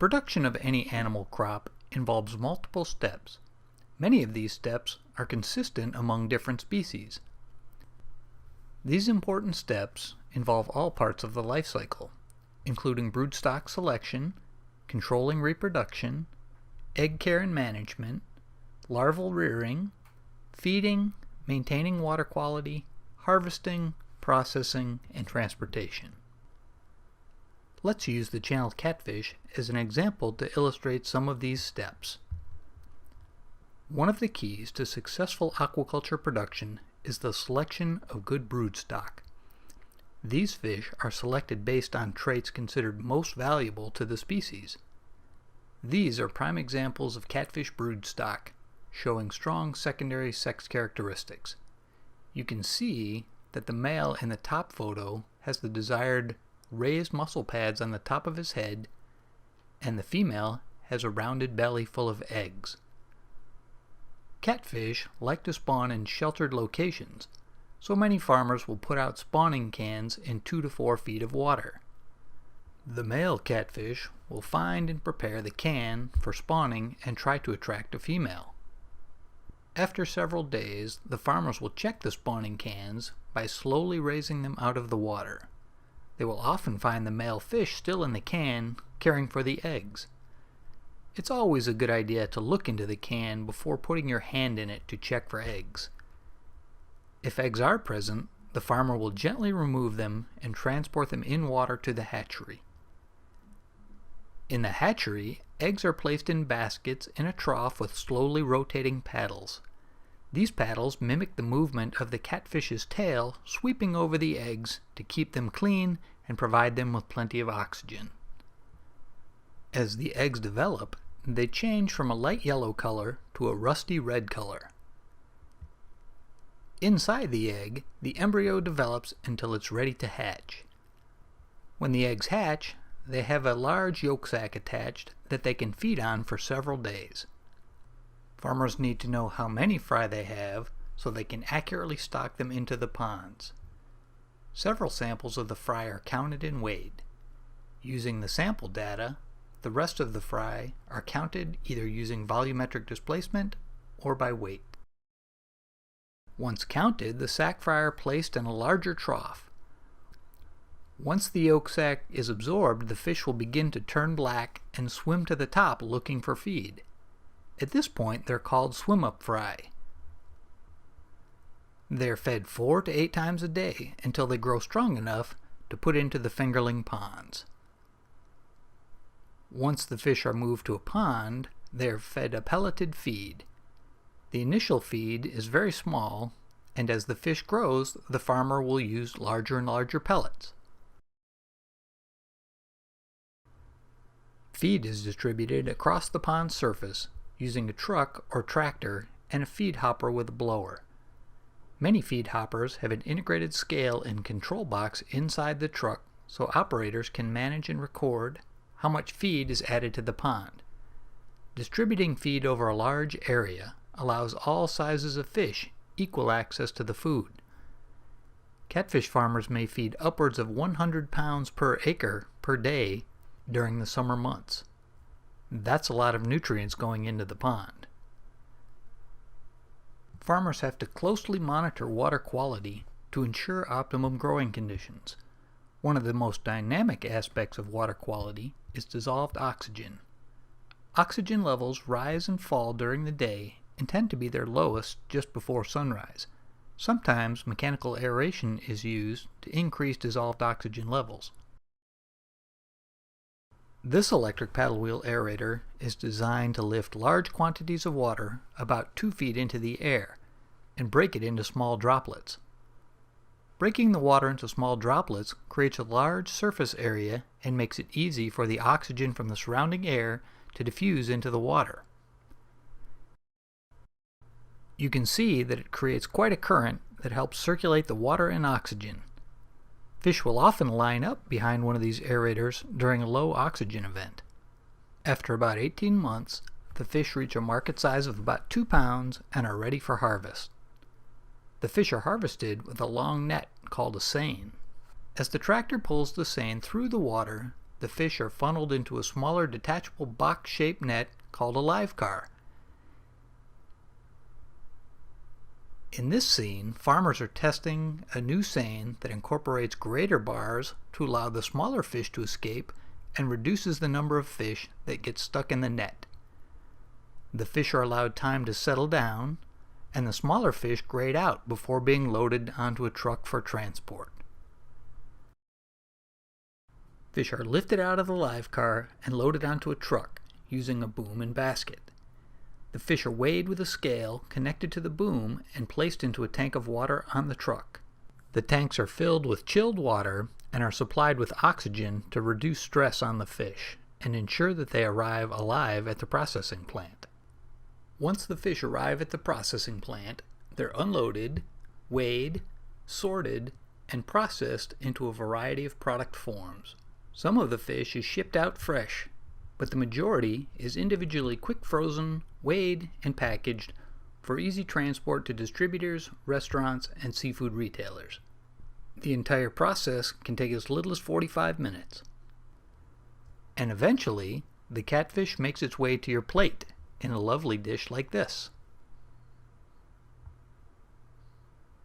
production of any animal crop involves multiple steps. Many of these steps are consistent among different species. These important steps involve all parts of the life cycle, including broodstock selection, controlling reproduction, egg care and management, larval rearing, feeding, maintaining water quality, harvesting, processing, and transportation. Let's use the channel catfish as an example to illustrate some of these steps. One of the keys to successful aquaculture production is the selection of good broodstock. These fish are selected based on traits considered most valuable to the species. These are prime examples of catfish broodstock, showing strong secondary sex characteristics. You can see that the male in the top photo has the desired raised muscle pads on the top of his head, and the female has a rounded belly full of eggs. Catfish like to spawn in sheltered locations, so many farmers will put out spawning cans in 2 to 4 feet of water. The male catfish will find and prepare the can for spawning and try to attract a female. After several days, the farmers will check the spawning cans by slowly raising them out of the water. They will often find the male fish still in the can, caring for the eggs. It's always a good idea to look into the can before putting your hand in it to check for eggs. If eggs are present, the farmer will gently remove them and transport them in water to the hatchery. In the hatchery, eggs are placed in baskets in a trough with slowly rotating paddles. These paddles mimic the movement of the catfish's tail sweeping over the eggs to keep them clean and provide them with plenty of oxygen. As the eggs develop, they change from a light yellow color to a rusty red color. Inside the egg, the embryo develops until it's ready to hatch. When the eggs hatch, they have a large yolk sac attached that they can feed on for several days. Farmers need to know how many fry they have so they can accurately stock them into the ponds. Several samples of the fry are counted and weighed. Using the sample data, the rest of the fry are counted either using volumetric displacement or by weight. Once counted, the sac fry are placed in a larger trough. Once the yolk sac is absorbed, the fish will begin to turn black and swim to the top looking for feed. At this point, they're called swim-up fry. They're fed 4 to 8 times a day until they grow strong enough to put into the fingerling ponds. Once the fish are moved to a pond, they're fed a pelleted feed. The initial feed is very small, and as the fish grows, the farmer will use larger and larger pellets. Feed is distributed across the pond's surface using a truck or tractor and a feed hopper with a blower. Many feed hoppers have an integrated scale and control box inside the truck so operators can manage and record how much feed is added to the pond. Distributing feed over a large area allows all sizes of fish equal access to the food. Catfish farmers may feed upwards of 100 pounds per acre per day during the summer months. That's a lot of nutrients going into the pond. Farmers have to closely monitor water quality to ensure optimum growing conditions. One of the most dynamic aspects of water quality is dissolved oxygen. Oxygen levels rise and fall during the day and tend to be their lowest just before sunrise. Sometimes mechanical aeration is used to increase dissolved oxygen levels. This electric paddle wheel aerator is designed to lift large quantities of water about 2 feet into the air and break it into small droplets. Breaking the water into small droplets creates a large surface area and makes it easy for the oxygen from the surrounding air to diffuse into the water. You can see that it creates quite a current that helps circulate the water and oxygen. Fish will often line up behind one of these aerators during a low oxygen event. After about 18 months, the fish reach a market size of about 2 pounds and are ready for harvest. The fish are harvested with a long net called a seine. As the tractor pulls the seine through the water, the fish are funneled into a smaller detachable box-shaped net called a live car. In this scene, farmers are testing a new seine that incorporates greater bars to allow the smaller fish to escape and reduces the number of fish that get stuck in the net. The fish are allowed time to settle down, and the smaller fish grade out before being loaded onto a truck for transport. Fish are lifted out of the live car and loaded onto a truck using a boom and basket. The fish are weighed with a scale connected to the boom and placed into a tank of water on the truck. The tanks are filled with chilled water and are supplied with oxygen to reduce stress on the fish and ensure that they arrive alive at the processing plant. Once the fish arrive at the processing plant, they're unloaded, weighed, sorted, and processed into a variety of product forms. Some of the fish is shipped out fresh, but the majority is individually quick frozen, weighed, and packaged for easy transport to distributors, restaurants, and seafood retailers. The entire process can take as little as 45 minutes. And eventually, the catfish makes its way to your plate in a lovely dish like this.